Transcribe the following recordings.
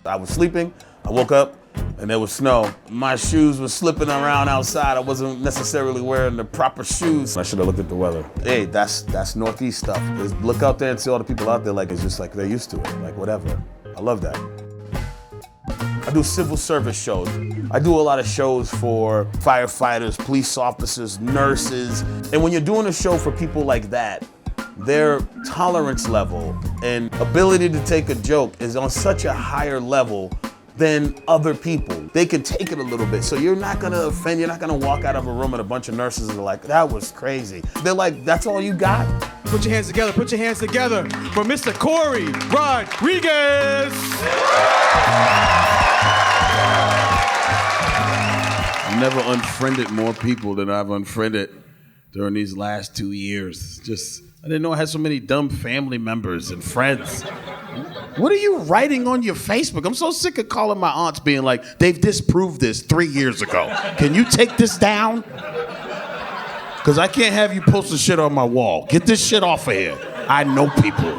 I was sleeping, I woke up, and there was snow. My shoes were slipping around outside. I wasn't necessarily wearing the proper shoes. I should have looked at the weather. Hey, that's Northeast stuff. Just look out there and see all the people out there like it's just like they're used to it, like whatever. I love that. I do civil service shows. I do a lot of shows for firefighters, police officers, nurses. And when you're doing a show for people like that, their tolerance level and ability to take a joke is on such a higher level than other people. They can take it a little bit. So you're not gonna offend, you're not gonna walk out of a room and a bunch of nurses are like, that was crazy. They're like, that's all you got? Put your hands together for Mr. Corey Rodrigues. I've never unfriended more people than I've unfriended during these last 2 years. I didn't know I had so many dumb family members and friends. What are you writing on your Facebook? I'm so sick of calling my aunts being like, they've disproved this 3 years ago. Can you take this down? Because I can't have you posting shit on my wall. Get this shit off of here. I know people.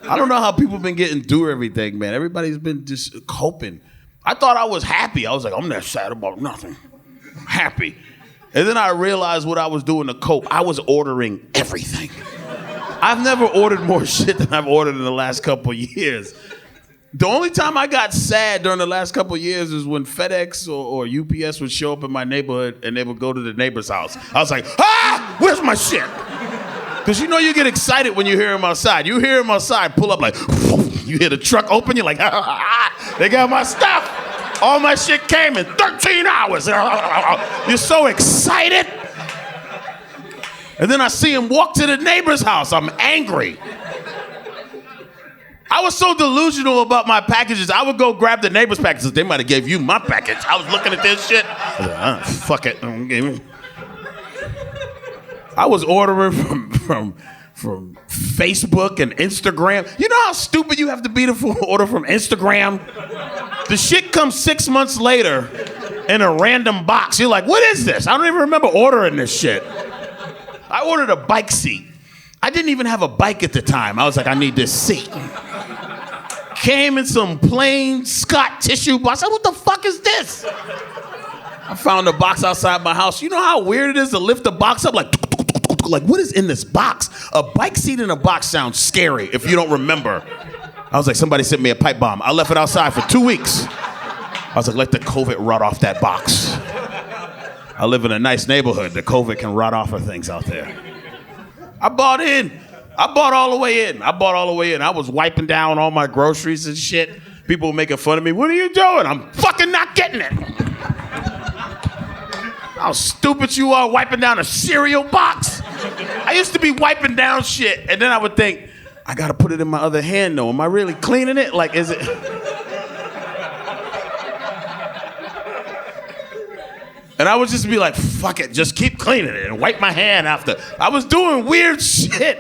I don't know how people been getting through everything, man. Everybody's been just coping. I thought I was happy. I was like, I'm not sad about nothing. I'm happy. And then I realized what I was doing to cope. I was ordering everything. I've never ordered more shit than I've ordered in the last couple of years. The only time I got sad during the last couple of years is when FedEx or UPS would show up in my neighborhood and they would go to the neighbor's house. I was like, where's my shit? Because you know you get excited when you hear him outside. You hear him outside, pull up like, you hear the truck open, you're like, they got my stuff. All my shit came in 13 hours. You're so excited. And then I see him walk to the neighbor's house. I'm angry. I was so delusional about my packages. I would go grab the neighbor's packages. They might have gave you my package. I was looking at this shit. I was like, fuck it. I was ordering from Facebook and Instagram. You know how stupid you have to be to order from Instagram? The shit comes 6 months later in a random box. You're like, what is this? I don't even remember ordering this shit. I ordered a bike seat. I didn't even have a bike at the time. I was like, I need this seat. Came in some plain Scott tissue box. I said, what the fuck is this? I found a box outside my house. You know how weird it is to lift the box up like what is in this box? A bike seat in a box sounds scary if you don't remember. I was like, somebody sent me a pipe bomb. I left it outside for 2 weeks. I was like, let the COVID rot off that box. I live in a nice neighborhood. The COVID can rot off of things out there. I bought all the way in. I was wiping down all my groceries and shit. People were making fun of me. What are you doing? I'm fucking not getting it. How stupid you are wiping down a cereal box. I used to be wiping down shit, and then I would think, I gotta put it in my other hand though. Am I really cleaning it? Like, is it? And I would just be like, fuck it, just keep cleaning it and wipe my hand after. I was doing weird shit.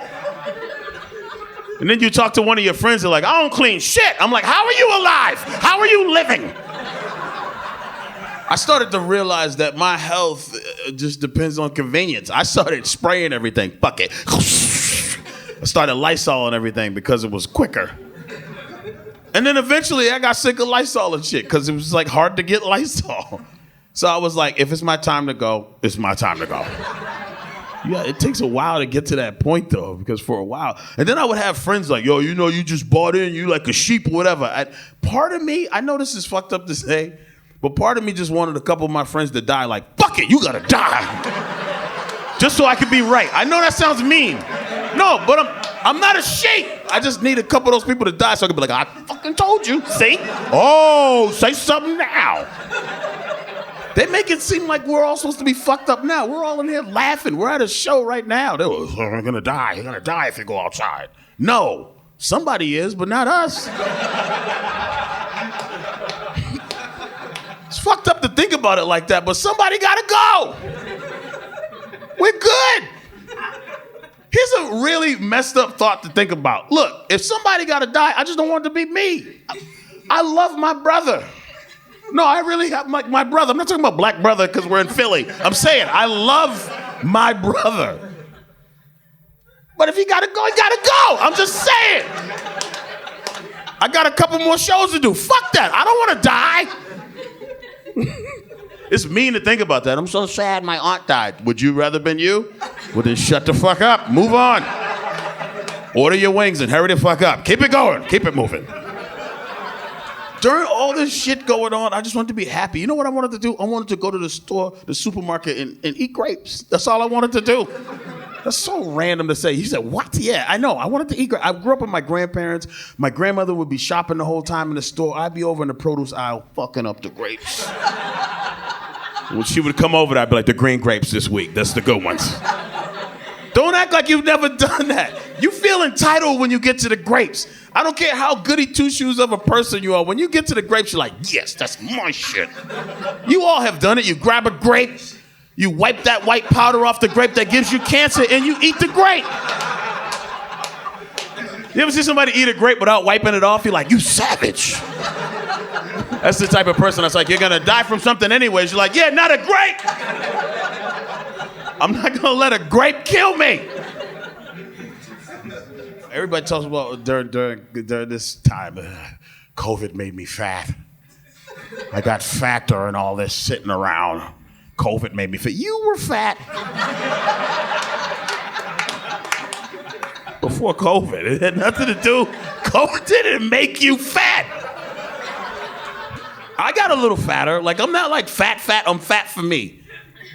And then you talk to one of your friends, they're like, I don't clean shit. I'm like, how are you alive? How are you living? I started to realize that my health just depends on convenience. I started spraying everything. Fuck it. I started Lysol and everything because it was quicker. And then eventually I got sick of Lysol and shit because it was like hard to get Lysol. So I was like, if it's my time to go, it's my time to go. Yeah, it takes a while to get to that point though, because for a while. And then I would have friends like, yo, you know, you just bought in, you like a sheep or whatever. Part of me, I know this is fucked up to say, but part of me just wanted a couple of my friends to die like, fuck it, you gotta die. Just so I could be right. I know that sounds mean. No, but I'm not a sheep. I just need a couple of those people to die so I can be like, I fucking told you, see? Oh, say something now. They make it seem like we're all supposed to be fucked up now. We're all in here laughing. We're at a show right now. They're like, you're gonna die. You're gonna die if you go outside. No, somebody is, but not us. It's fucked up to think about it like that, but somebody gotta go. We're good. Here's a really messed up thought to think about. Look, if somebody gotta die, I just don't want it to be me. I love my brother. No, I really have my brother. I'm not talking about black brother because we're in Philly. I'm saying I love my brother. But if he gotta go, he gotta go. I'm just saying. I got a couple more shows to do. Fuck that. I don't want to die. It's mean to think about that. I'm so sad my aunt died. Would you rather been you? Well, then shut the fuck up. Move on. Order your wings and hurry the fuck up. Keep it going. Keep it moving. During all this shit going on, I just wanted to be happy. You know what I wanted to do? I wanted to go to the store, the supermarket, and eat grapes. That's all I wanted to do. That's so random to say. He said, what? Yeah, I know. I wanted to eat grapes. I grew up with my grandparents. My grandmother would be shopping the whole time in the store. I'd be over in the produce aisle fucking up the grapes. When she would come over, I'd be like, the green grapes this week. That's the good ones. Don't act like you've never done that. You feel entitled when you get to the grapes. I don't care how goody two-shoes of a person you are. When you get to the grapes, you're like, yes, that's my shit. You all have done it. You grab a grape, you wipe that white powder off the grape that gives you cancer, and you eat the grape. You ever see somebody eat a grape without wiping it off? You're like, you savage. That's the type of person that's like, you're gonna die from something anyways. You're like, yeah, not a grape. I'm not gonna let a grape kill me. Everybody talks about during this time, COVID made me fat. I got fatter and all this sitting around. COVID made me fat. You were fat. Before COVID, it had nothing to do. COVID didn't make you fat. I got a little fatter. Like, I'm not like fat, I'm fat for me.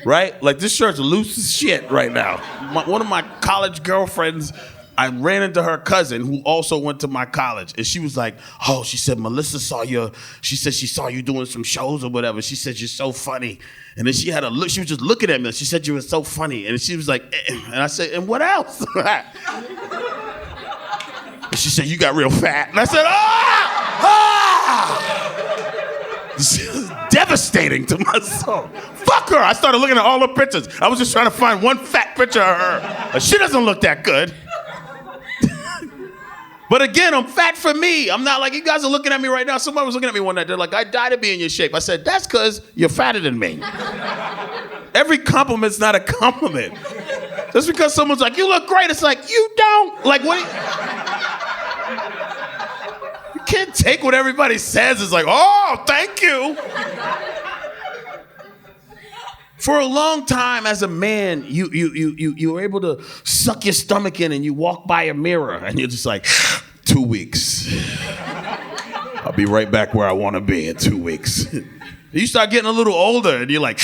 Right? Like, this shirt's loose as shit right now. One of my college girlfriends, I ran into her cousin who also went to my college. And she was like, oh, she said, Melissa she said she saw you doing some shows or whatever. She said, you're so funny. And then she had a look, she was just looking at me. She said, you were so funny. And she was like, and I said, and what else? And she said, you got real fat. And I said, This is devastating to my soul. Fuck her. I started looking at all her pictures. I was just trying to find one fat picture of her. She doesn't look that good. But again, I'm fat for me. I'm not like, you guys are looking at me right now. Somebody was looking at me one night. They're like, I die to be in your shape. I said, that's because you're fatter than me. Every compliment's not a compliment. Just because someone's like, you look great, it's like, you don't. Like, what? You can't take what everybody says. It's like, oh, thank you. For a long time as a man, you were able to suck your stomach in and you walk by a mirror and you're just like, 2 weeks. I'll be right back where I want to be in 2 weeks. You start getting a little older and you're like,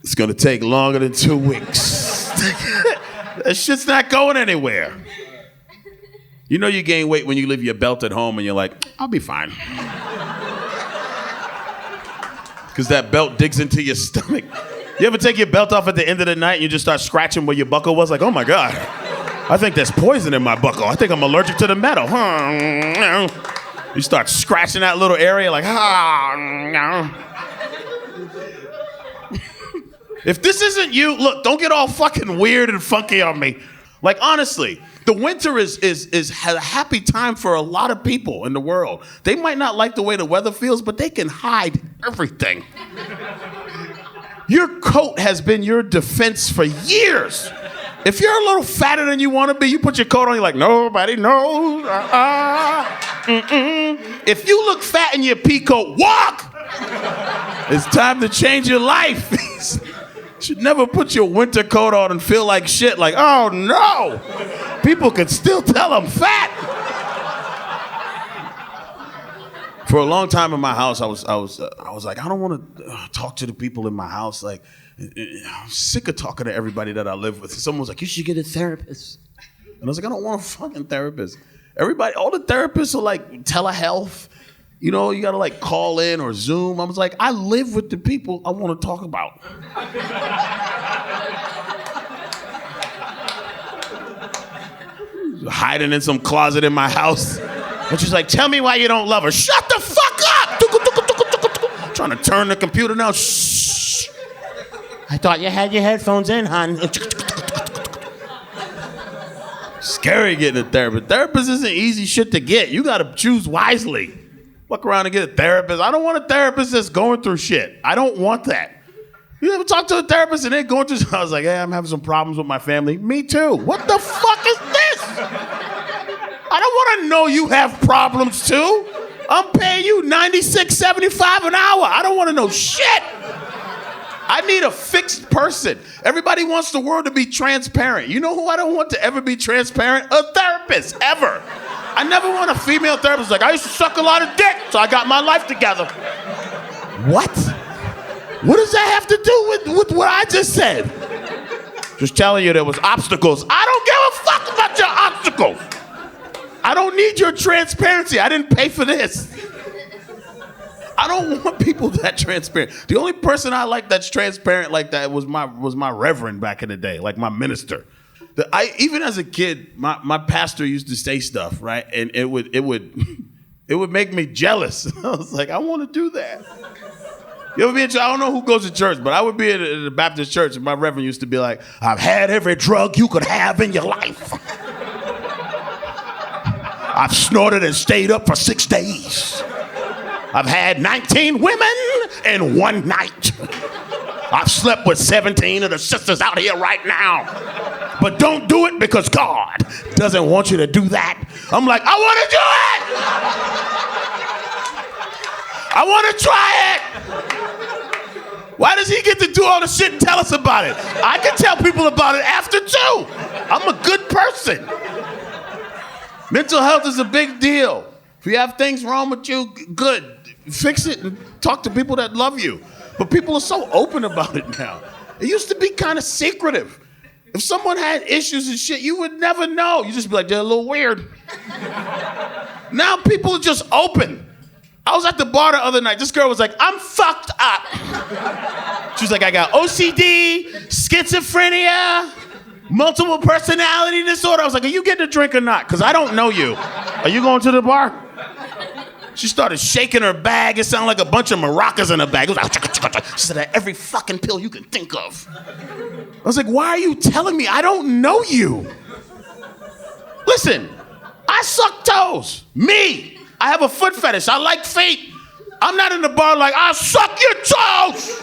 it's going to take longer than 2 weeks. That shit's not going anywhere. You know you gain weight when you leave your belt at home and you're like, I'll be fine. Because that belt digs into your stomach. You ever take your belt off at the end of the night and you just start scratching where your buckle was? Like, oh my God, I think there's poison in my buckle. I think I'm allergic to the metal. You start scratching that little area like, If this isn't you, look, don't get all fucking weird and funky on me. Like, honestly, the winter is a happy time for a lot of people in the world. They might not like the way the weather feels, but they can hide everything. Your coat has been your defense for years. If you're a little fatter than you want to be, you put your coat on, you're like, nobody knows. If you look fat in your pea coat, walk! It's time to change your life. You should never put your winter coat on and feel like shit, like, oh no! People can still tell I'm fat. For a long time in my house, I was like, I don't want to talk to the people in my house. Like, I'm sick of talking to everybody that I live with. Someone was like, you should get a therapist. And I was like, I don't want a fucking therapist. Everybody, all the therapists are like telehealth. You know, you gotta like call in or Zoom. I was like, I live with the people I want to talk about. Hiding in some closet in my house. And she's like, tell me why you don't love her. Shut the fuck up! Trying to turn the computer now. Shh. I thought you had your headphones in, hon. Scary getting a therapist. Therapist isn't easy shit to get. You gotta choose wisely. Fuck around and get a therapist. I don't want a therapist that's going through shit. I don't want that. You ever talk to a therapist and they're going through, I was like, hey, I'm having some problems with my family. Me too. What the fuck is this? I don't want to know you have problems too. I'm paying you $96.75 an hour. I don't want to know shit. I need a fixed person. Everybody wants the world to be transparent. You know who I don't want to ever be transparent? A therapist, ever. I never want a female therapist like, I used to suck a lot of dick, so I got my life together. What? What does that have to do with what I just said? Just telling you there was obstacles. I don't give a fuck about your obstacles. I don't need your transparency. I didn't pay for this. I don't want people that transparent. The only person I like that's transparent like that was my reverend back in the day, like my minister. Even as a kid, my pastor used to say stuff, right? And it would make me jealous. I was like, I want to do that. You ever be in church? I don't know who goes to church, but I would be at a Baptist church, and my reverend used to be like, I've had every drug you could have in your life. I've snorted and stayed up for 6 days. I've had 19 women in one night. I've slept with 17 of the sisters out here right now. But don't do it because God doesn't want you to do that. I'm like, I want to do it! I want to try it! Why does he get to do all the shit and tell us about it? I can tell people about it after too. I'm a good person. Mental health is a big deal. If you have things wrong with you, good. Fix it and talk to people that love you. But people are so open about it now. It used to be kind of secretive. If someone had issues and shit, you would never know. You just be like, they're a little weird. Now people are just open. I was at the bar the other night. This girl was like, I'm fucked up. She was like, I got OCD, schizophrenia, multiple personality disorder. I was like, are you getting a drink or not? Because I don't know you. Are you going to the bar? She started shaking her bag. It sounded like a bunch of maracas in her bag. It was like, she said, every fucking pill you can think of. I was like, why are you telling me? I don't know you. Listen, I suck toes. Me. I have a foot fetish. I like feet. I'm not in the bar like, I'll suck your toes.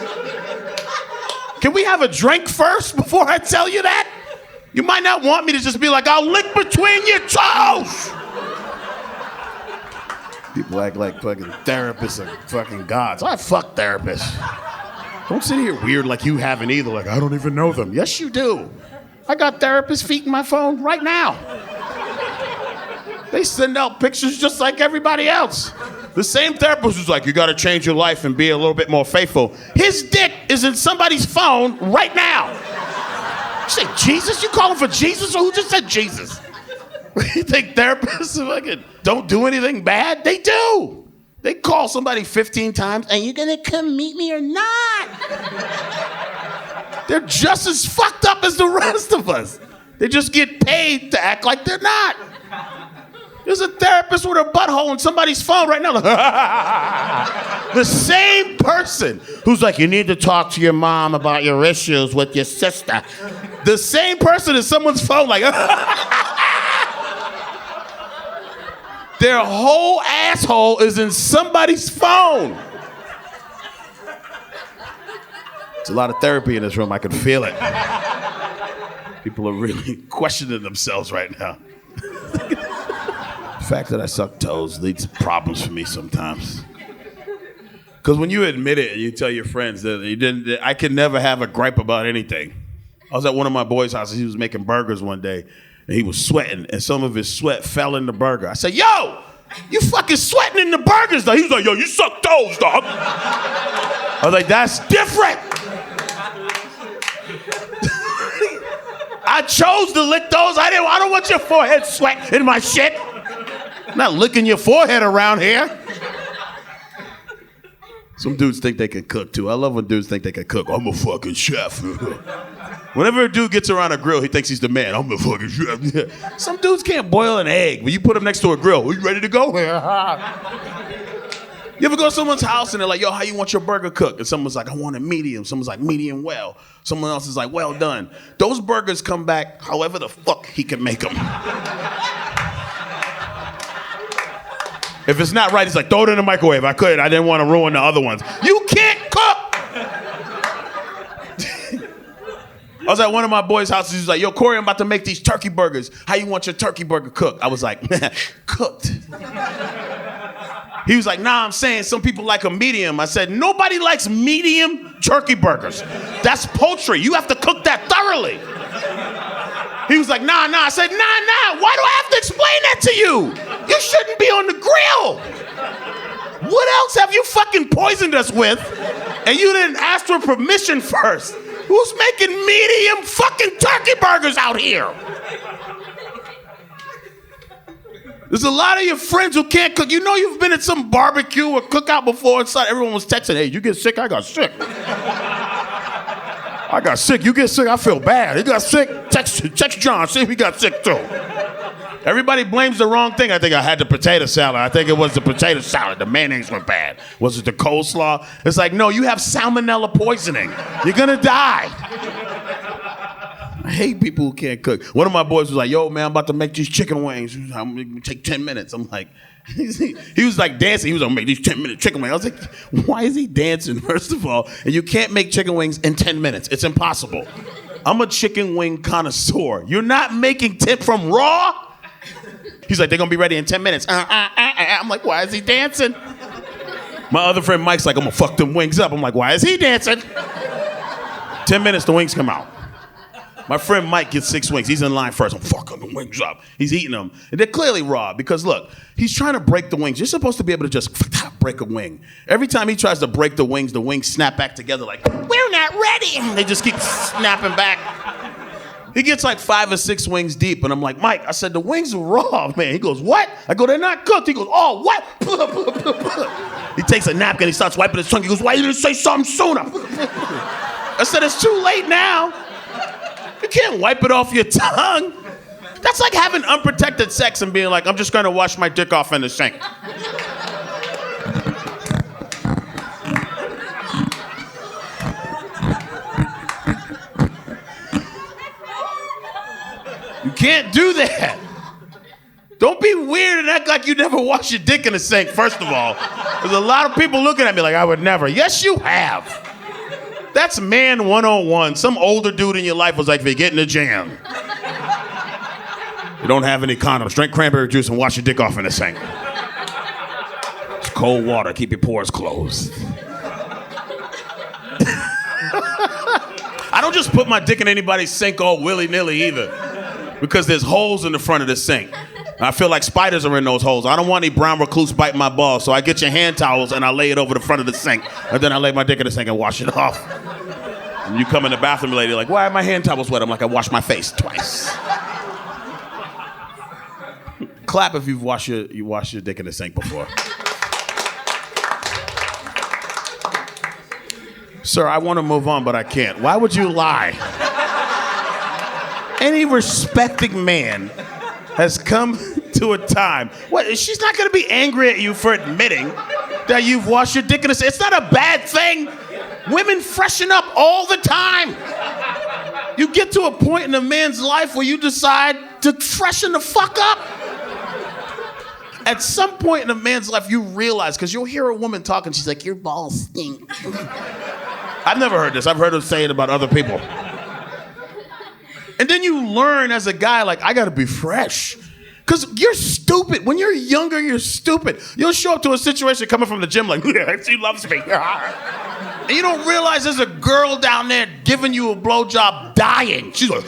Can we have a drink first before I tell you that? You might not want me to just be like, I'll lick between your toes. People act like fucking therapists are fucking gods. I fuck therapists. Don't sit here weird like you haven't either. Like, I don't even know them. Yes, you do. I got therapist feet in my phone right now. They send out pictures just like everybody else. The same therapist who's like, you gotta change your life and be a little bit more faithful. His dick is in somebody's phone right now. You say Jesus? You calling for Jesus? Or who just said Jesus? You think therapists fucking don't do anything bad? They do. They call somebody 15 times, are you gonna come meet me or not? They're just as fucked up as the rest of us. They just get paid to act like they're not. There's a therapist with her butthole in somebody's phone right now. The same person who's like, you need to talk to your mom about your issues with your sister. The same person in someone's phone like, their whole asshole is in somebody's phone. There's a lot of therapy in this room. I can feel it. People are really questioning themselves right now. The fact that I suck toes leads to problems for me sometimes. Because when you admit it and you tell your friends that I can never have a gripe about anything. I was at one of my boys' houses. He was making burgers one day. And he was sweating, and some of his sweat fell in the burger. I said, yo, you fucking sweating in the burgers, though. He was like, yo, you suck toes, dog. I was like, that's different. I chose to lick those. I don't want your forehead sweat in my shit. I'm not licking your forehead around here. Some dudes think they can cook, too. I love when dudes think they can cook. I'm a fucking chef. Whenever a dude gets around a grill, he thinks he's the man. I'm a fucking chef. Some dudes can't boil an egg. When you put them next to a grill, are you ready to go? You ever go to someone's house and they're like, yo, how you want your burger cooked? And someone's like, I want it medium. Someone's like, medium well. Someone else is like, well done. Those burgers come back however the fuck he can make them. If it's not right, he's like, throw it in the microwave. I didn't want to ruin the other ones. You can't cook! I was at one of my boys' houses. He was like, yo, Corey, I'm about to make these turkey burgers. How you want your turkey burger cooked? I was like, cooked. He was like, nah, I'm saying some people like a medium. I said, nobody likes medium turkey burgers. That's poultry. You have to cook that thoroughly. He was like, nah. I said, nah. Why do I have to explain that to you? You shouldn't be on the grill. What else have you fucking poisoned us with? And you didn't ask for permission first. Who's making medium fucking turkey burgers out here? There's a lot of your friends who can't cook. You know you've been at some barbecue or cookout before and everyone was texting, hey, you get sick? I got sick. I got sick. You get sick? I feel bad. He got sick? Text John. See if he got sick too. Everybody blames the wrong thing. I think I had the potato salad. I think it was the potato salad. The mayonnaise went bad. Was it the coleslaw? It's like, no, you have salmonella poisoning. You're gonna die. I hate people who can't cook. One of my boys was like, yo, man, I'm about to make these chicken wings. I'm gonna take 10 minutes. I'm like, he was like dancing. He was gonna make these 10-minute chicken wings. I was like, why is he dancing, first of all? And you can't make chicken wings in 10 minutes. It's impossible. I'm a chicken wing connoisseur. You're not making tip from raw? He's like, they're gonna be ready in 10 minutes. I'm like, why is he dancing? My other friend Mike's like, I'm gonna fuck them wings up. I'm like, why is he dancing? 10 minutes, the wings come out. My friend Mike gets 6 wings. He's in line first. I'm fucking the wings up. He's eating them. And they're clearly raw because look, he's trying to break the wings. You're supposed to be able to just break a wing. Every time he tries to break the wings snap back together like, we're not ready. They just keep snapping back. He gets like 5 or 6 wings deep. And I'm like, Mike, I said, the wings are raw, man. He goes, what? I go, they're not cooked. He goes, oh, what? He takes a napkin. He starts wiping his tongue. He goes, why didn't you say something sooner? I said, it's too late now. You can't wipe it off your tongue. That's like having unprotected sex and being like, I'm just gonna wash my dick off in the sink. You can't do that. Don't be weird and act like you never wash your dick in the sink, first of all. There's a lot of people looking at me like, I would never. Yes, you have. That's man 101. Some older dude in your life was like, if you get in the jam, you don't have any condoms, drink cranberry juice and wash your dick off in the sink. It's cold water, keep your pores closed. I don't just put my dick in anybody's sink all willy-nilly either, because there's holes in the front of the sink. I feel like spiders are in those holes. I don't want any brown recluse biting my balls, so I get your hand towels and I lay it over the front of the sink. And then I lay my dick in the sink and wash it off. And you come in the bathroom, lady, like, why are my hand towels wet? I'm like, I washed my face twice. Clap if you've washed your dick in the sink before. Sir, I want to move on, but I can't. Why would you lie? Any respecting man has come to a time. What? She's not going to be angry at you for admitting that you've washed your dick in the sink. It's not a bad thing. Women freshen up all the time. You get to a point in a man's life where you decide to freshen the fuck up. At some point in a man's life, you realize, because you'll hear a woman talking, she's like, your balls stink. I've never heard this. I've heard her say it about other people. And then you learn as a guy, like, I gotta be fresh. Because you're stupid. When you're younger, you're stupid. You'll show up to a situation coming from the gym like, she loves me. And you don't realize there's a girl down there giving you a blowjob dying. She's like,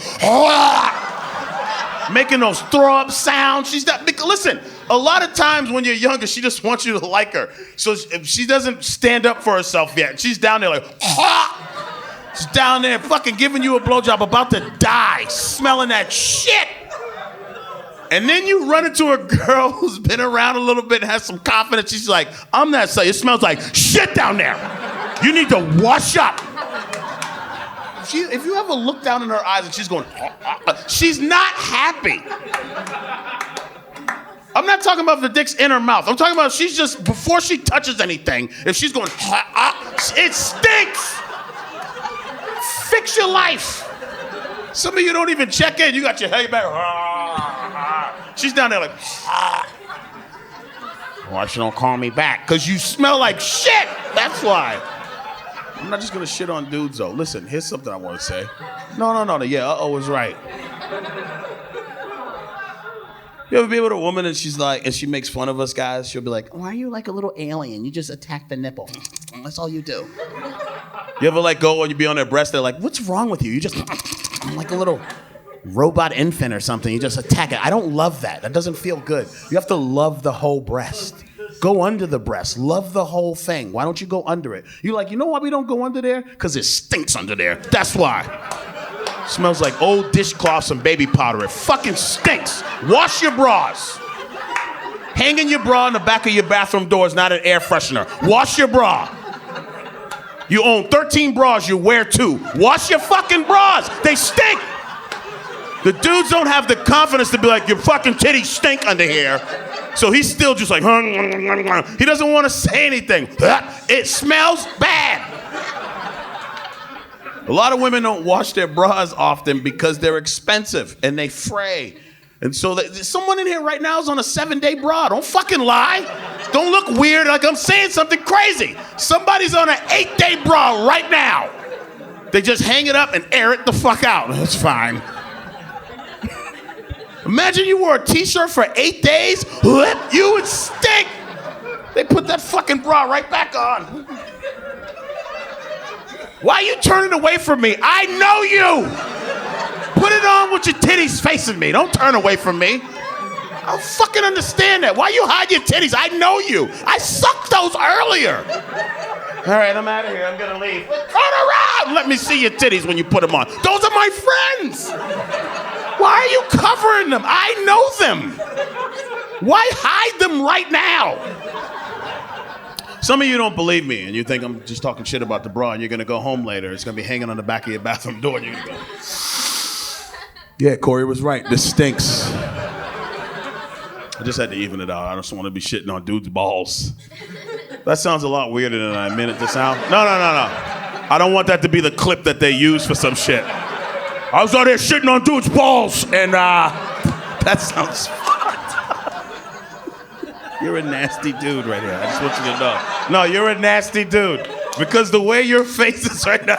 making those throw up sounds. She's not, listen, a lot of times when you're younger, she just wants you to like her. So she doesn't stand up for herself yet. She's down there like, she's down there fucking giving you a blowjob, about to die, smelling that shit. And then you run into a girl who's been around a little bit and has some confidence. She's like, I'm not saying, it smells like shit down there. You need to wash up. If you ever look down in her eyes and she's going, she's not happy. I'm not talking about if the dick's in her mouth. I'm talking about she's just, before she touches anything, if she's going, it stinks. Fix your life. Some of you don't even check in. You got your hair back. She's down there like, why she don't call me back? Because you smell like shit. That's why. I'm not just gonna shit on dudes though. Listen, here's something I want to say. No. Yeah, uh-oh is right. You ever be with a woman and she's like, and she makes fun of us guys? She'll be like, why are you like a little alien? You just attack the nipple. That's all you do. You ever like go and you be on their breast? They're like, what's wrong with you? You just like a little robot infant or something. You just attack it. I don't love that. That doesn't feel good. You have to love the whole breast. Go under the breast. Love the whole thing. Why don't you go under it? You're like, you know why we don't go under there? Because it stinks under there. That's why. Smells like old dishcloths and baby powder. It fucking stinks. Wash your bras. Hanging your bra in the back of your bathroom door is not an air freshener. Wash your bra. You own 13 bras, you wear 2. Wash your fucking bras. They stink. The dudes don't have the confidence to be like, your fucking titties stink under here. So he's still just like, he doesn't want to say anything. It smells bad. A lot of women don't wash their bras often because they're expensive and they fray. And so someone in here right now is on a 7-day bra. Don't fucking lie. Don't look weird like I'm saying something crazy. Somebody's on an 8-day bra right now. They just hang it up and air it the fuck out. That's fine. Imagine you wore a t-shirt for 8 days. You would stink. They put that fucking bra right back on. Why are you turning away from me? I know you. Put it on with your titties facing me. Don't turn away from me. I don't fucking understand that. Why you hide your titties? I know you. I sucked those earlier. All right, I'm out of here. I'm gonna leave. Turn around. Let me see your titties when you put them on. Those are my friends. Why are you covering them? I know them. Why hide them right now? Some of you don't believe me, and you think I'm just talking shit about the bra, and you're gonna go home later. It's gonna be hanging on the back of your bathroom door, and you're gonna go, yeah, Corey was right. This stinks. I just had to even it out. I just want to be shitting on dudes' balls. That sounds a lot weirder than I meant it to sound. No. I don't want that to be the clip that they use for some shit. I was out there shitting on dudes' balls, and that sounds fucked. You're a nasty dude right here. I just want you to know. No, you're a nasty dude. Because the way your face is right now,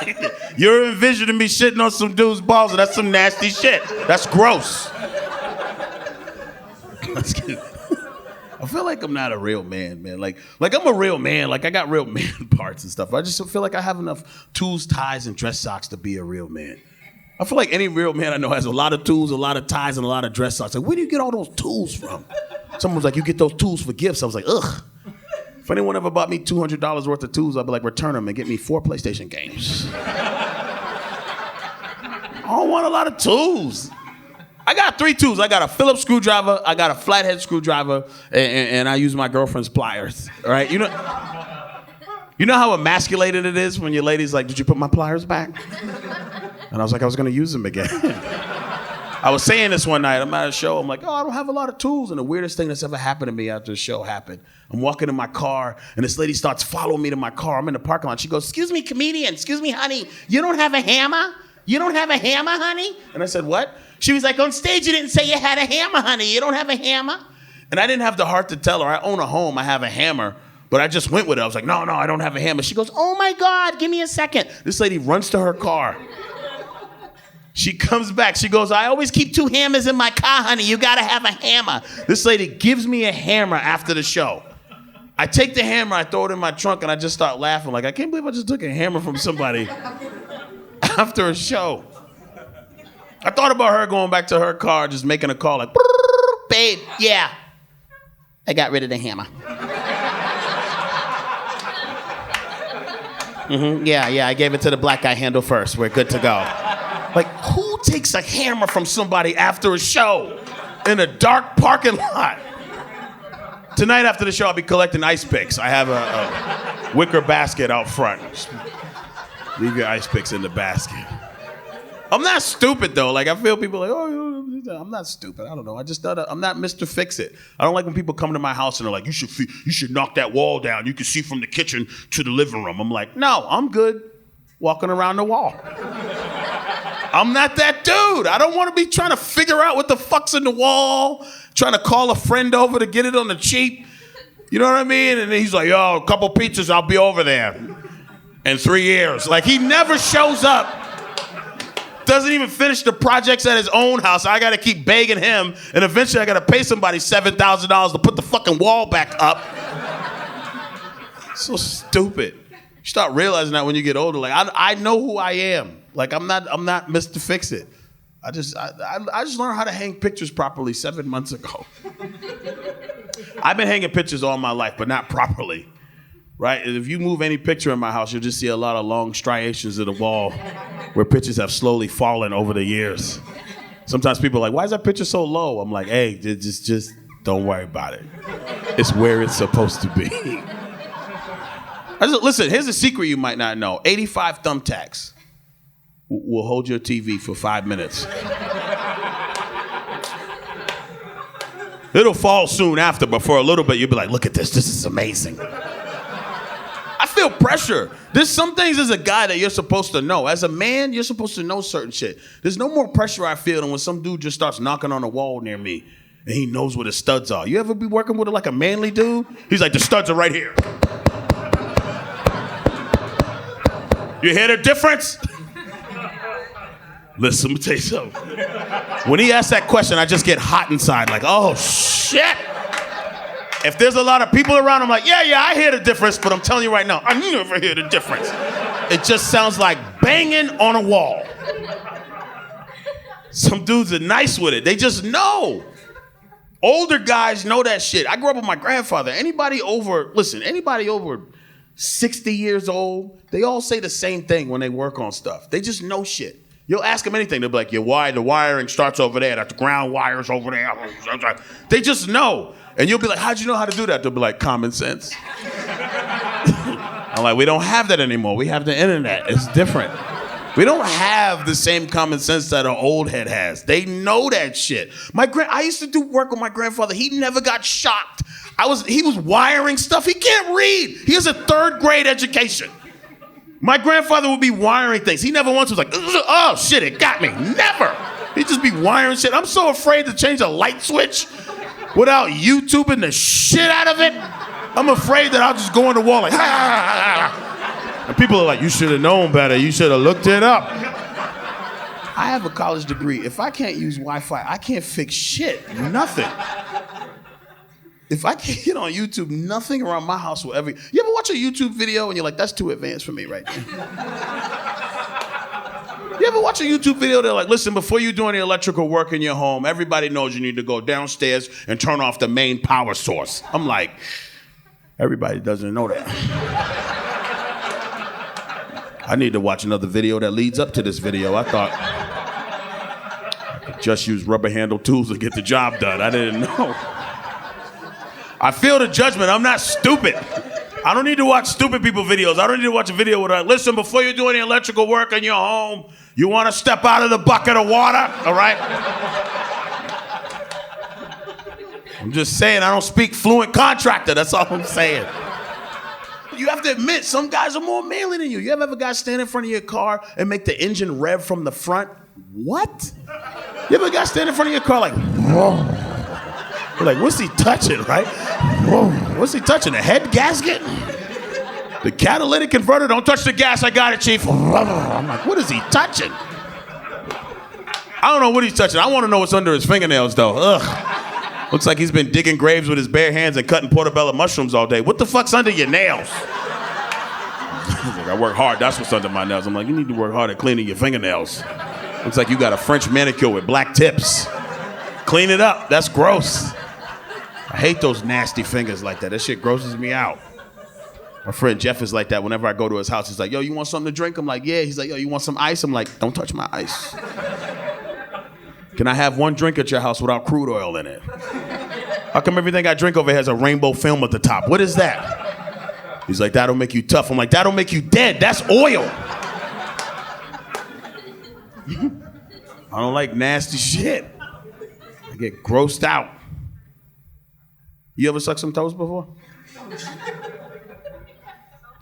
you're envisioning me shitting on some dude's balls, and that's some nasty shit. That's gross. Let's get it. I feel like I'm not a real man. Like I'm a real man. Like I got real man parts and stuff. I just feel like I have enough tools, ties, and dress socks to be a real man. I feel like any real man I know has a lot of tools, a lot of ties, and a lot of dress socks. Like, where do you get all those tools from? Someone was like, you get those tools for gifts. I was like, ugh. If anyone ever bought me $200 worth of tools, I'd be like, return them and get me 4 PlayStation games. I don't want a lot of tools. I got 3 tools. I got a Phillips screwdriver, I got a flathead screwdriver, and I use my girlfriend's pliers. All right, you know how emasculated it is when your lady's like, did you put my pliers back? And I was like, I was gonna use them again. I was saying this one night, I'm at a show, I'm like, oh, I don't have a lot of tools. And the weirdest thing that's ever happened to me after the show happened, I'm walking in my car, and this lady starts following me to my car. I'm in the parking lot. She goes, excuse me, comedian, excuse me, honey, you don't have a hammer? You don't have a hammer, honey? And I said, what? She was like, on stage you didn't say you had a hammer, honey. You don't have a hammer? And I didn't have the heart to tell her, I own a home, I have a hammer. But I just went with it. I was like, no, I don't have a hammer. She goes, oh my God, give me a second. This lady runs to her car. She comes back. She goes, I always keep 2 hammers in my car, honey. You gotta have a hammer. This lady gives me a hammer after the show. I take the hammer, I throw it in my trunk, and I just start laughing. Like, I can't believe I just took a hammer from somebody after a show. I thought about her going back to her car, just making a call like, babe, yeah, I got rid of the hammer. Yeah, I gave it to the black guy handle first. We're good to go. Like, who takes a hammer from somebody after a show in a dark parking lot? Tonight after the show, I'll be collecting ice picks. I have a wicker basket out front. Just leave your ice picks in the basket. I'm not stupid, though. Like, I feel people like, oh, I'm not stupid. I don't know. I'm not Mr. Fix-It. I don't like when people come to my house and they're like, you should knock that wall down. You can see from the kitchen to the living room. I'm like, no, I'm good walking around the wall. I'm not that dude. I don't want to be trying to figure out what the fuck's in the wall, trying to call a friend over to get it on the cheap. You know what I mean? And then he's like, yo, a couple pizzas, I'll be over there. in 3 years. Like, he never shows up. Doesn't even finish the projects at his own house. I gotta keep begging him, and eventually I gotta pay somebody $7,000 to put the fucking wall back up. So stupid. You start realizing that when you get older. Like, I know who I am. Like, I'm not Mr. Fix-It. I just learned how to hang pictures properly 7 months ago. I've been hanging pictures all my life, but not properly. Right? If you move any picture in my house, you'll just see a lot of long striations of the wall where pictures have slowly fallen over the years. Sometimes people are like, why is that picture so low? I'm like, hey, just don't worry about it. It's where it's supposed to be. Listen, here's a secret you might not know. 85 thumbtacks will hold your TV for 5 minutes. It'll fall soon after, but for a little bit, you'll be like, look at this. This is amazing. I feel pressure. There's some things as a guy that you're supposed to know. As a man, you're supposed to know certain shit. There's no more pressure I feel than when some dude just starts knocking on a wall near me and he knows where the studs are. You ever be working with like a manly dude? He's like, the studs are right here. You hear the difference? Listen, let me tell you something. When he asks that question, I just get hot inside, like, oh, shit. If there's a lot of people around, I'm like, yeah, I hear the difference, but I'm telling you right now, I never hear the difference. It just sounds like banging on a wall. Some dudes are nice with it. They just know. Older guys know that shit. I grew up with my grandfather. Anybody over 60 years old, they all say the same thing when they work on stuff. They just know shit. You'll ask them anything, they'll be like, the wiring starts over there, that's the ground wires over there. They just know. And you'll be like, how'd you know how to do that? They'll be like, common sense. I'm like, we don't have that anymore. We have the internet. It's different. We don't have the same common sense that an old head has. They know that shit. I used to do work with my grandfather. He never got shocked. He was wiring stuff. He can't read. He has a 3rd grade education. My grandfather would be wiring things. He never once was like, oh shit, it got me. Never. He'd just be wiring shit. I'm so afraid to change a light switch without YouTubing the shit out of it. I'm afraid that I'll just go on the wall like, and people are like, you should have known better. You should have looked it up. I have a college degree. If I can't use Wi-Fi, I can't fix shit. Nothing. If I can't get on YouTube, nothing around my house will ever... You ever watch a YouTube video and you're like, that's too advanced for me right there? You ever watch a YouTube video, they're like, listen, before you do any electrical work in your home, everybody knows you need to go downstairs and turn off the main power source. I'm like, everybody doesn't know that. I need to watch another video that leads up to this video. I thought I could just use rubber handle tools to get the job done. I didn't know. I feel the judgment. I'm not stupid. I don't need to watch stupid people videos. I don't need to watch a video where they're like, listen, before you do any electrical work in your home, you want to step out of the bucket of water, all right? I'm just saying, I don't speak fluent contractor. That's all I'm saying. You have to admit, some guys are more manly than you. You ever have a guy stand in front of your car and make the engine rev from the front? What? You ever have a guy stand in front of your car like, whoa. You're like, what's he touching, right? Whoa, what's he touching, a head gasket? The catalytic converter, don't touch the gas, I got it, chief. I'm like, what is he touching? I don't know what he's touching. I want to know what's under his fingernails, though. Ugh. Looks like he's been digging graves with his bare hands and cutting portobello mushrooms all day. What the fuck's under your nails? He's like, I work hard, that's what's under my nails. I'm like, you need to work hard at cleaning your fingernails. Looks like you got a French manicure with black tips. Clean it up, that's gross. I hate those nasty fingers like that. That shit grosses me out. My friend Jeff is like that. Whenever I go to his house, he's like, yo, you want something to drink? I'm like, yeah. He's like, yo, you want some ice? I'm like, don't touch my ice. Can I have one drink at your house without crude oil in it? How come everything I drink over here has a rainbow film at the top? What is that? He's like, that'll make you tough. I'm like, that'll make you dead. That's oil. I don't like nasty shit. I get grossed out. You ever sucked some toes before?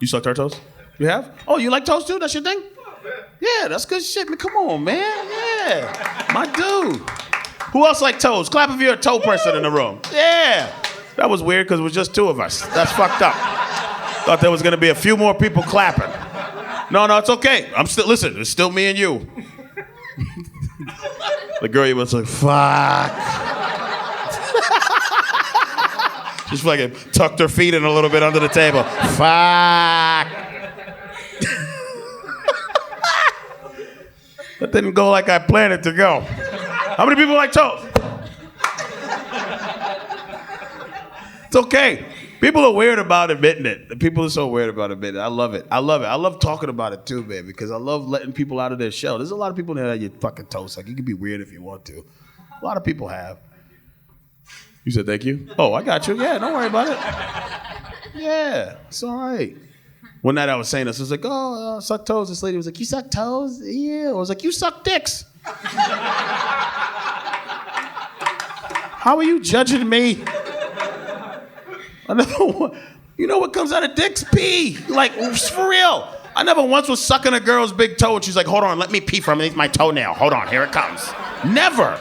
You sucked our toes? You have? Oh, you like toes too? That's your thing? Yeah, that's good shit. Man, come on, man. Yeah, my dude. Who else like toes? Clap if you're a toe person in the room. Yeah. That was weird because it was just 2 of us. That's fucked up. Thought there was going to be a few more people clapping. No, it's okay. Listen, it's still me and you. The girl you was like, fuck. Just fucking tucked her feet in a little bit under the table. Fuck. That didn't go like I planned it to go. How many people like toast? It's okay. People are weird about admitting it. People are so weird about admitting it. I love it. I love talking about it too, man, because I love letting people out of their shell. There's a lot of people that you fucking toast. Like, you can be weird if you want to. A lot of people have. You said thank you? Oh, I got you. Yeah, don't worry about it. Yeah, it's all right. One night I was saying this. I was like, oh, suck toes. This lady was like, you suck toes? Yeah. I was like, you suck dicks. How are you judging me? You know what comes out of dicks? Pee. Like, for real. I never once was sucking a girl's big toe and she's like, hold on, let me pee from underneath my toenail. Hold on, here it comes. Never.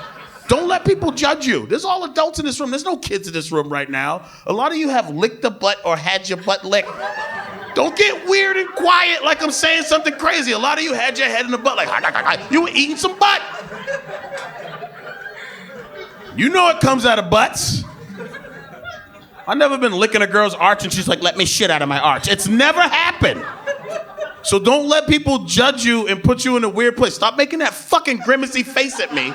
Don't let people judge you. There's all adults in this room. There's no kids in this room right now. A lot of you have licked the butt or had your butt licked. Don't get weird and quiet like I'm saying something crazy. A lot of you had your head in the butt like, you were eating some butt. You know it comes out of butts. I've never been licking a girl's arch and she's like, let me shit out of my arch. It's never happened. So don't let people judge you and put you in a weird place. Stop making that fucking grimacy face at me.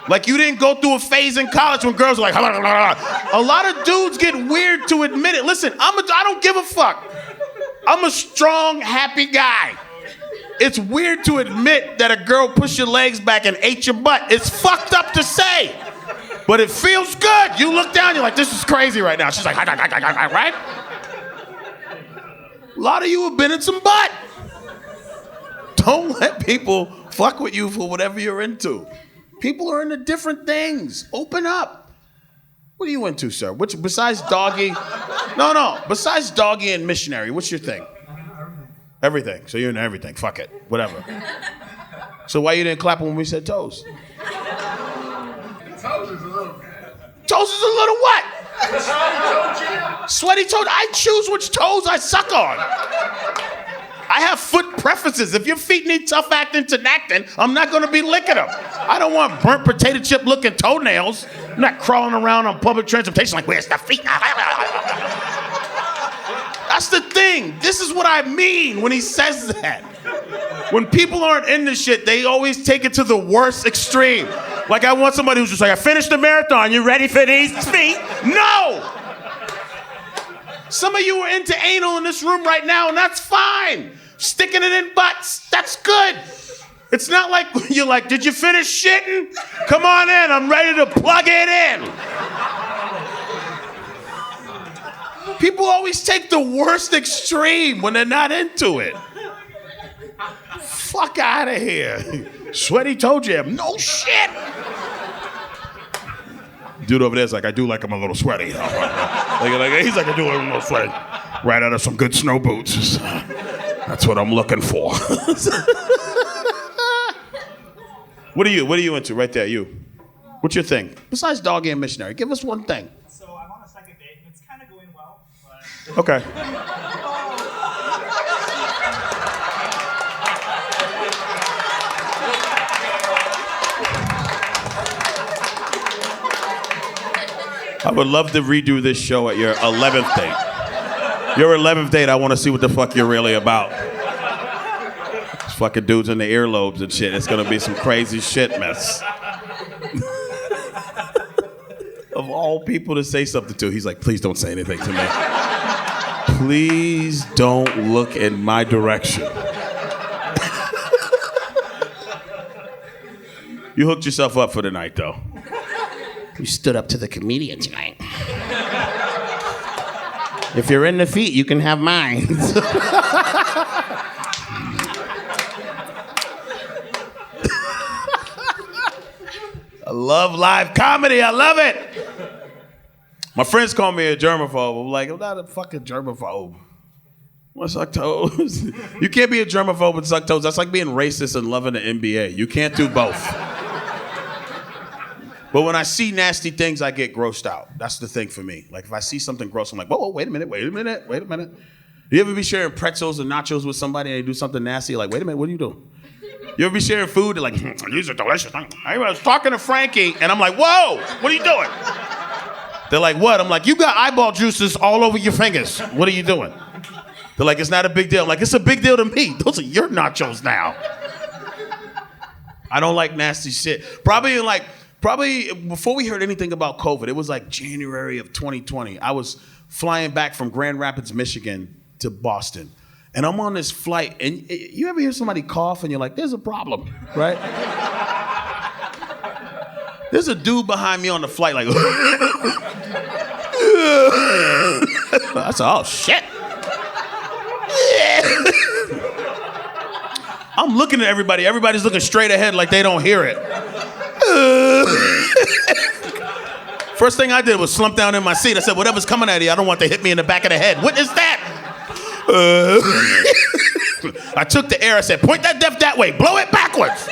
Like you didn't go through a phase in college when girls were like, a lot of dudes get weird to admit it. Listen, I don't give a fuck. I'm a strong, happy guy. It's weird to admit that a girl pushed your legs back and ate your butt. It's fucked up to say. But it feels good. You look down, you're like, this is crazy right now. She's like, right? A lot of you have been in some butt. Don't let people fuck with you for whatever you're into. People are into different things. Open up. What are you into, sir? Which, besides doggy? No. Besides doggy and missionary, what's your thing? Everything. So you're into everything. Fuck it. Whatever. So why you didn't clap when we said toes? Toes is a little Toes is a little what? Sweaty toes. I choose which toes I suck on. I have foot preferences. If your feet need tough acting to acting, I'm not going to be licking them. I don't want burnt potato chip looking toenails. I'm not crawling around on public transportation like, where's the feet? That's the thing. This is what I mean when he says that. When people aren't into shit, they always take it to the worst extreme. Like I want somebody who's just like, I finished the marathon. You ready for these feet? No! Some of you are into anal in this room right now, and that's fine. Sticking it in butts, that's good. It's not like you're like, did you finish shitting? Come on in, I'm ready to plug it in. People always take the worst extreme when they're not into it. Fuck out of here. Sweaty toe jam, no shit. Dude over there's like, I do like him a little sweaty. He's like, I do like him a little sweaty. Right out of some good snow boots. That's what I'm looking for. What are you into right there, you? What's your thing? Besides doggy and missionary, give us one thing. So I'm on a second date, and it's kind of going well, but... Okay. I would love to redo this show at your 11th date. Your 11th date, I want to see what the fuck you're really about. These fucking dudes in the earlobes and shit. It's going to be some crazy shit mess. Of all people to say something to, he's like, please don't say anything to me. Please don't look in my direction. You hooked yourself up for the night, though. You stood up to the comedian tonight. If you're in the feet, you can have mine. I love live comedy. I love it. My friends call me a germaphobe. I'm like, I'm not a fucking germaphobe. I suck toes. You can't be a germaphobe and suck toes. That's like being racist and loving the NBA. You can't do both. But when I see nasty things, I get grossed out. That's the thing for me. Like if I see something gross, I'm like, whoa, wait a minute. You ever be sharing pretzels and nachos with somebody and they do something nasty? You're like, wait a minute, what are you doing? You ever be sharing food? They're like, these are delicious. I was talking to Frankie, and I'm like, whoa, what are you doing? They're like, what? I'm like, you got eyeball juices all over your fingers. What are you doing? They're like, it's not a big deal. I'm like, it's a big deal to me. Those are your nachos now. I don't like nasty shit. Probably before we heard anything about COVID, it was like January of 2020. I was flying back from Grand Rapids, Michigan to Boston. And I'm on this flight, and you ever hear somebody cough and you're like, there's a problem, right? There's a dude behind me on the flight like, I said, oh shit. I'm looking at everybody. Everybody's looking straight ahead like they don't hear it. First thing I did was slump down in my seat. I said, whatever's coming at you, I don't want to hit me in the back of the head. What is that? I took the air. I said, point that death that way. Blow it backwards.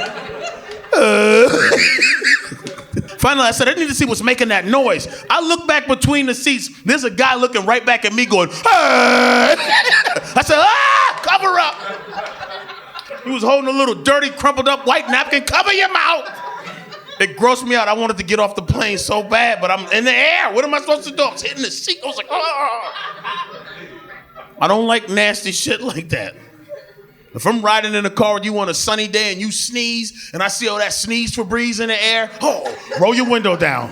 Finally, I said, I need to see what's making that noise. I look back between the seats. There's a guy looking right back at me going, I said, cover up. He was holding a little dirty, crumpled up white napkin. Cover your mouth. It grossed me out. I wanted to get off the plane so bad, but I'm in the air. What am I supposed to do? I was hitting the seat. I was like, oh. I don't like nasty shit like that. If I'm riding in a car with you on a sunny day and you sneeze, and I see all that sneeze Febreze in the air, roll your window down.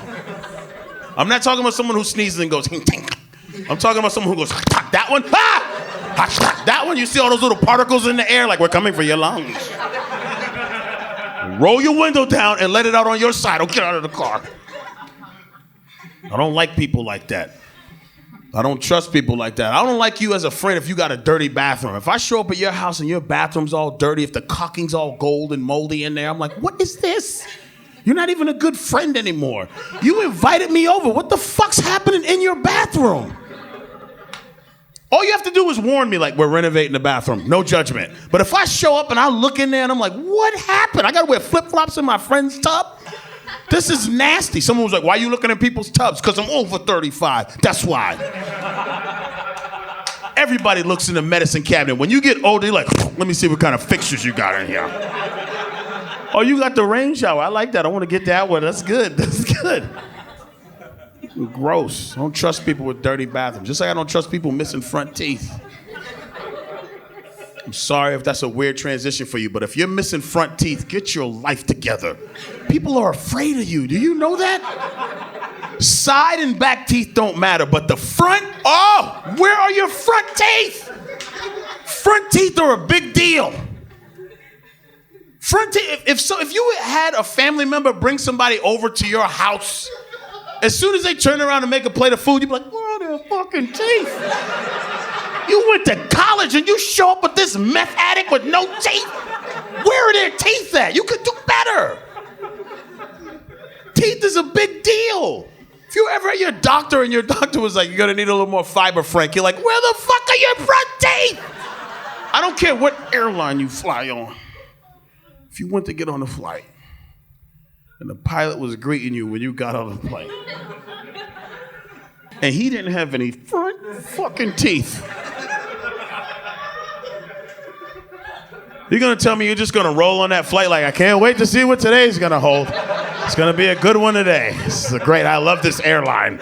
I'm not talking about someone who sneezes and goes, I'm talking about someone who goes, that one, that one, you see all those little particles in the air like we're coming for your lungs. Roll your window down and let it out on your side. Don't get out of the car. I don't like people like that. I don't trust people like that. I don't like you as a friend if you got a dirty bathroom. If I show up at your house and your bathroom's all dirty, if the caulking's all gold and moldy in there, I'm like, what is this? You're not even a good friend anymore. You invited me over. What the fuck's happening in your bathroom? All you have to do is warn me, like, we're renovating the bathroom. No judgment. But if I show up and I look in there and I'm like, what happened? I gotta wear flip-flops in my friend's tub? This is nasty. Someone was like, why are you looking at people's tubs? Because I'm over 35. That's why. Everybody looks in the medicine cabinet. When you get older, you're like, let me see what kind of fixtures you got in here. Oh, you got the rain shower. I like that. I want to get that one. That's good. That's good. Gross. I don't trust people with dirty bathrooms. Just like I don't trust people missing front teeth. I'm sorry if that's a weird transition for you, but if you're missing front teeth, get your life together. People are afraid of you. Do you know that? Side and back teeth don't matter, but the front, where are your front teeth? Front teeth are a big deal. Front teeth, if you had a family member bring somebody over to your house, as soon as they turn around and make a plate of food, you'd be like, where are their fucking teeth? You went to college and you show up with this meth addict with no teeth? Where are their teeth at? You could do better. Teeth is a big deal. If you ever at your doctor and your doctor was like, you're gonna need a little more fiber, Frank, you're like, where the fuck are your front teeth? I don't care what airline you fly on. If you went to get on a flight and the pilot was greeting you when you got on the plane and he didn't have any front fucking teeth, you're gonna tell me you're just gonna roll on that flight like, I can't wait to see what today's gonna hold. It's gonna be a good one today. This is great, I love this airline.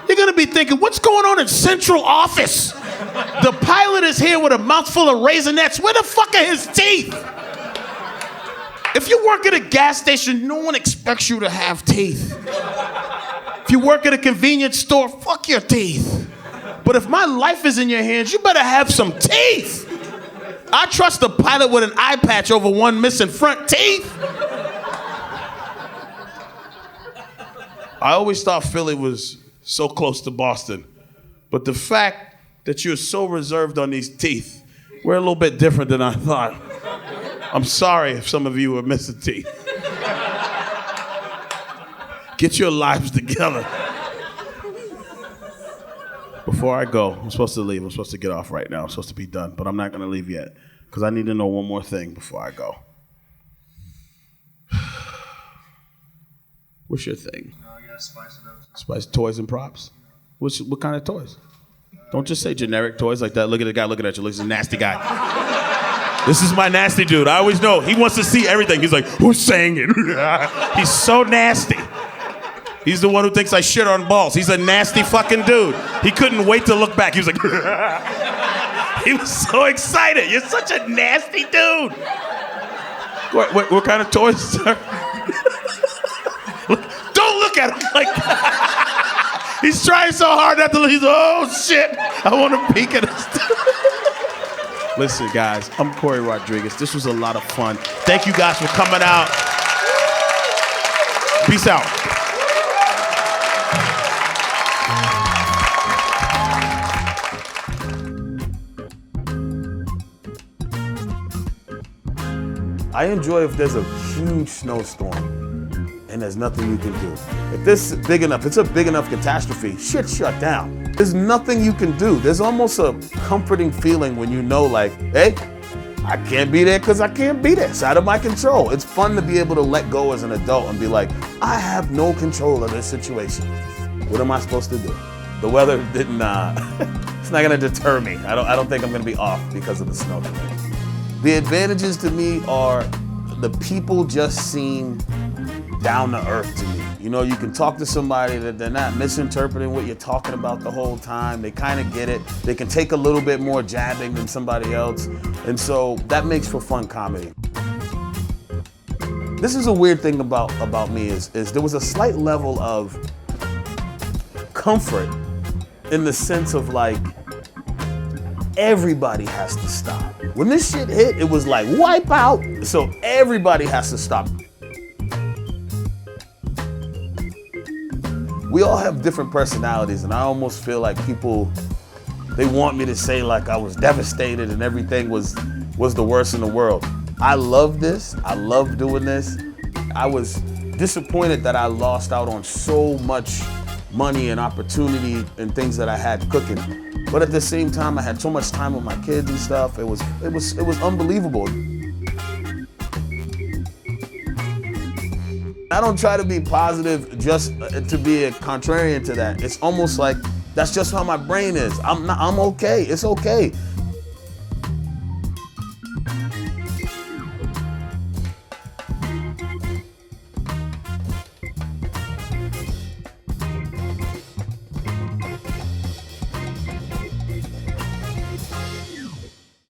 You're gonna be thinking, what's going on in central office? The pilot is here with a mouthful of Raisinets. Where the fuck are his teeth? If you work at a gas station, no one expects you to have teeth. If you work at a convenience store, fuck your teeth. But if my life is in your hands, you better have some teeth. I trust a pilot with an eye patch over one missing front teeth. I always thought Philly was so close to Boston. But the fact that you're so reserved on these teeth, we're a little bit different than I thought. I'm sorry if some of you are missing teeth. Get your lives together. Before I go, I'm supposed to leave. I'm supposed to get off right now. I'm supposed to be done, but I'm not going to leave yet because I need to know one more thing before I go. What's your thing? I gotta spice it up. Spice toys and props? What kind of toys? Don't just say generic toys like that. Look at the guy looking at you. Look, he's a nasty guy. This is my nasty dude. I always know. He wants to see everything. He's like, who's saying it? He's so nasty. He's the one who thinks I shit on balls. He's a nasty fucking dude. He couldn't wait to look back. He was like, he was so excited. You're such a nasty dude. What kind of toys, sir? Don't look at him like that. He's trying so hard not to look. He's like, oh shit, I want to peek at his. Listen, guys, I'm Corey Rodrigues. This was a lot of fun. Thank you guys for coming out. Peace out. I enjoy if there's a huge snowstorm and there's nothing you can do. If this is big enough, it's a big enough catastrophe, shit shut down. There's nothing you can do. There's almost a comforting feeling when you know like, hey, I can't be there because I can't be there. It's out of my control. It's fun to be able to let go as an adult and be like, I have no control of this situation. What am I supposed to do? The weather didn't, it's not gonna deter me. I don't think I'm gonna be off because of the snow today. The advantages to me are the people just seem down to earth to me. You know, you can talk to somebody that they're not misinterpreting what you're talking about the whole time. They kind of get it. They can take a little bit more jabbing than somebody else. And so that makes for fun comedy. This is a weird thing about me is there was a slight level of comfort in the sense of like, everybody has to stop. When this shit hit, it was like wipe out. So everybody has to stop. We all have different personalities, and I almost feel like people, they want me to say like I was devastated and everything was the worst in the world. I love this. I love doing this. I was disappointed that I lost out on so much money and opportunity and things that I had cooking. But at the same time, I had so much time with my kids and stuff. It was unbelievable. I don't try to be positive just to be a contrarian to that. It's almost like that's just how my brain is. I'm okay. It's okay.